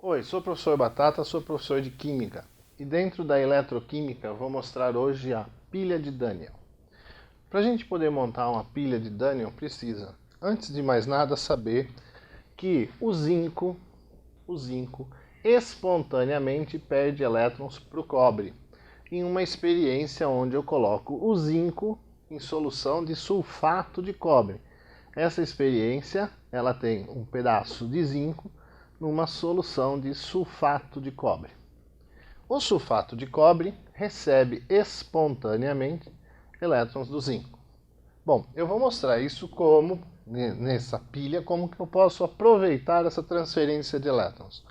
Oi, sou o professor Batata, sou professor de Química. E dentro da eletroquímica vou mostrar hoje a pilha de Daniell. Para a gente poder montar uma pilha de Daniell precisa, antes de mais nada, saber que o zinco espontaneamente perde elétrons para o cobre, em uma experiência onde eu coloco o zinco em solução de sulfato de cobre. Essa experiência ela tem um pedaço de zinco numa solução de sulfato de cobre. O sulfato de cobre recebe espontaneamente elétrons do zinco. Bom, eu vou mostrar isso como, nessa pilha, como que eu posso aproveitar essa transferência de elétrons.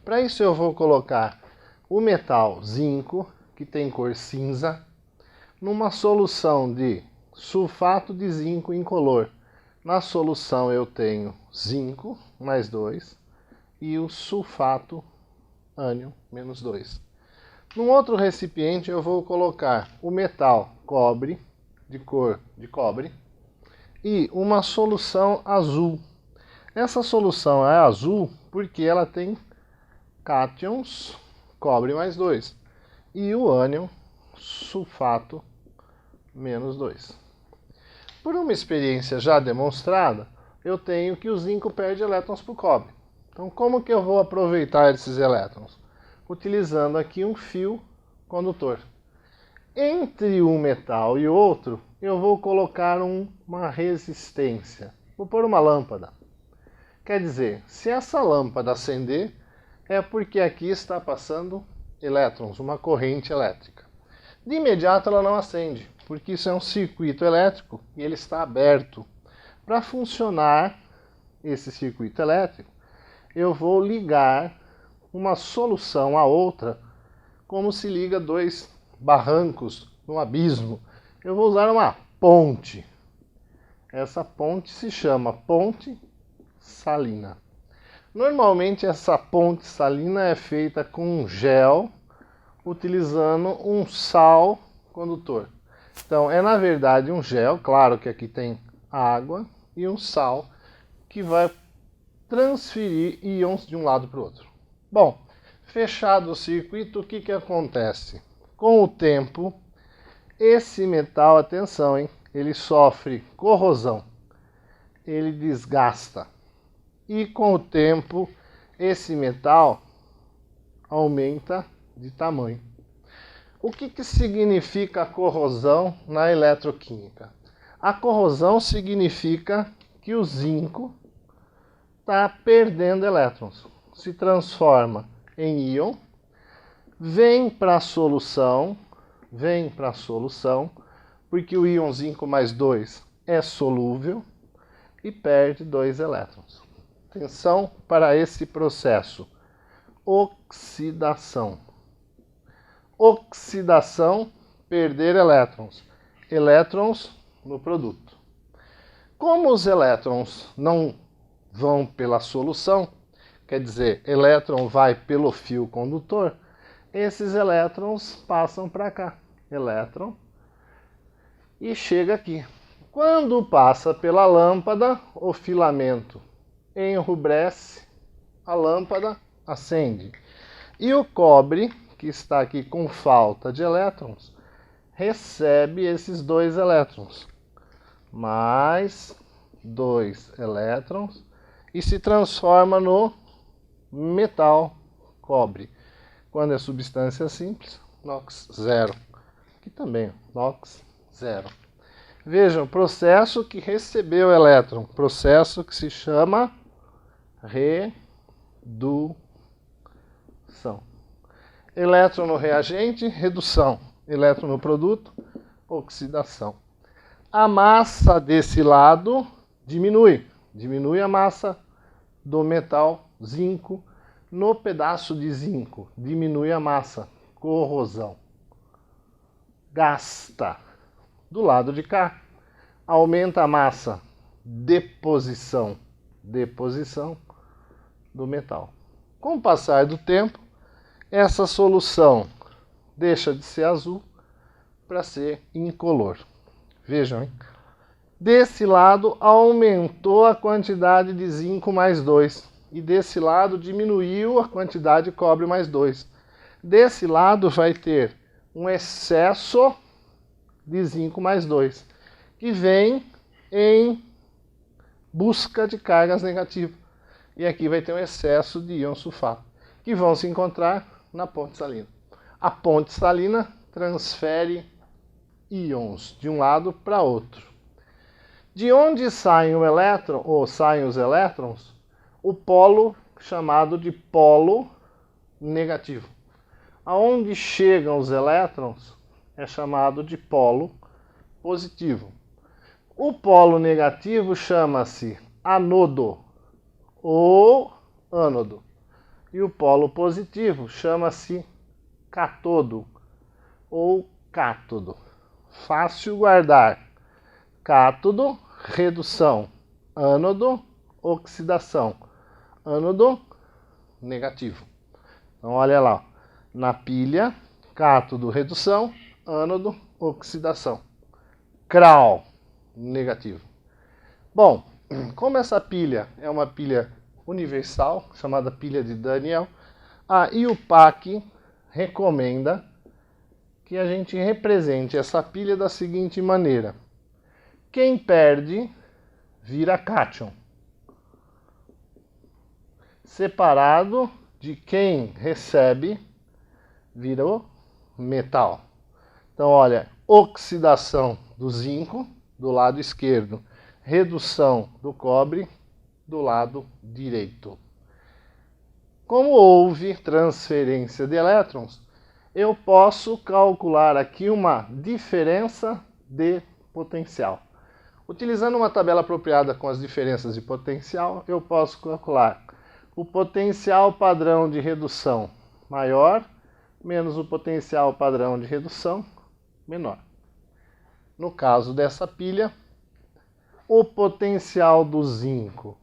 Para isso eu vou colocar o metal zinco, que tem cor cinza, numa solução de sulfato de zinco incolor. Na solução eu tenho zinco mais 2 e o sulfato ânion menos 2. Num outro recipiente eu vou colocar o metal cobre, de cor de cobre, e uma solução azul. Essa solução é azul porque ela tem cátions, cobre mais 2, e o ânion, sulfato menos 2. Por uma experiência já demonstrada, eu tenho que o zinco perde elétrons para o cobre. Então, como que eu vou aproveitar esses elétrons? Utilizando aqui um fio condutor. Entre um metal e outro, eu vou colocar uma resistência. Vou pôr uma lâmpada. Quer dizer, se essa lâmpada acender, é porque aqui está passando elétrons, uma corrente elétrica. De imediato ela não acende, porque isso é um circuito elétrico e ele está aberto. Para funcionar esse circuito elétrico, eu vou ligar uma solução à outra, como se liga dois barrancos no abismo. Eu vou usar uma ponte. Essa ponte se chama ponte salina. Normalmente essa ponte salina é feita com um gel, utilizando um sal condutor. Então é na verdade um gel, claro que aqui tem água, e um sal que vai transferir íons de um lado para o outro. Bom, fechado o circuito, o que acontece? Com o tempo, esse metal, atenção, hein, ele sofre corrosão, ele desgasta. E com o tempo, esse metal aumenta de tamanho. O que significa a corrosão na eletroquímica? A corrosão significa que o zinco está perdendo elétrons, se transforma em íon, vem para a solução, porque o íon zinco mais 2 é solúvel e perde 2 elétrons. Atenção para esse processo. Oxidação. Oxidação, perder elétrons. Elétrons no produto. Como os elétrons não vão pela solução, quer dizer, elétron vai pelo fio condutor, esses elétrons passam para cá. Elétron. E chega aqui. Quando passa pela lâmpada, o filamento enrubrece, a lâmpada acende. E o cobre, que está aqui com falta de elétrons, recebe esses 2 elétrons. Mais 2 elétrons e se transforma no metal cobre. Quando é substância simples, NOx zero. Aqui também, NOx zero. Vejam, processo que recebeu elétron, processo que se chama redução. Elétron no reagente, redução. Elétron no produto, oxidação. A massa desse lado diminui a massa do metal zinco no pedaço de zinco, diminui a massa, corrosão. Gasta. Do lado de cá, aumenta a massa, deposição do metal. Com o passar do tempo, essa solução deixa de ser azul para ser incolor. Vejam, hein? Desse lado aumentou a quantidade de zinco mais 2. E desse lado diminuiu a quantidade de cobre mais 2. Desse lado vai ter um excesso de zinco mais 2, que vem em busca de cargas negativas. E aqui vai ter um excesso de íon sulfato, que vão se encontrar na ponte salina. A ponte salina transfere íons de um lado para outro. De onde saem o elétron, ou saem os elétrons? O polo chamado de polo negativo. Aonde chegam os elétrons é chamado de polo positivo. O polo negativo chama-se anodo ou ânodo. E o polo positivo chama-se cátodo ou cátodo. Fácil guardar. Cátodo, redução. Ânodo, oxidação. Ânodo, negativo. Então, olha lá. Na pilha, cátodo, redução. Ânodo, oxidação. CRAL, negativo. Bom, como essa pilha é uma pilha universal, chamada pilha de Daniel, a IUPAC recomenda que a gente represente essa pilha da seguinte maneira. Quem perde vira cátion, separado de quem recebe vira o metal. Então, olha, oxidação do zinco do lado esquerdo, redução do cobre do lado direito. Como houve transferência de elétrons, eu posso calcular aqui uma diferença de potencial. Utilizando uma tabela apropriada com as diferenças de potencial, eu posso calcular o potencial padrão de redução maior menos o potencial padrão de redução menor. No caso dessa pilha, o potencial do zinco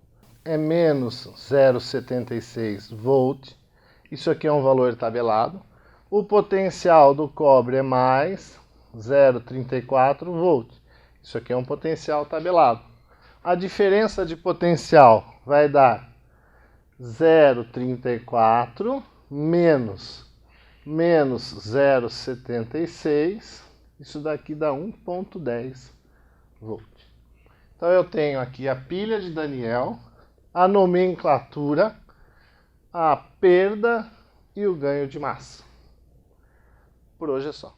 é menos 0,76 volt. Isso aqui é um valor tabelado. O potencial do cobre é mais 0,34 volt. Isso aqui é um potencial tabelado. A diferença de potencial vai dar 0,34 menos 0,76. Isso daqui dá 1,10 volt. Então eu tenho aqui a pilha de Daniel, a nomenclatura, a perda e o ganho de massa. Por hoje é só.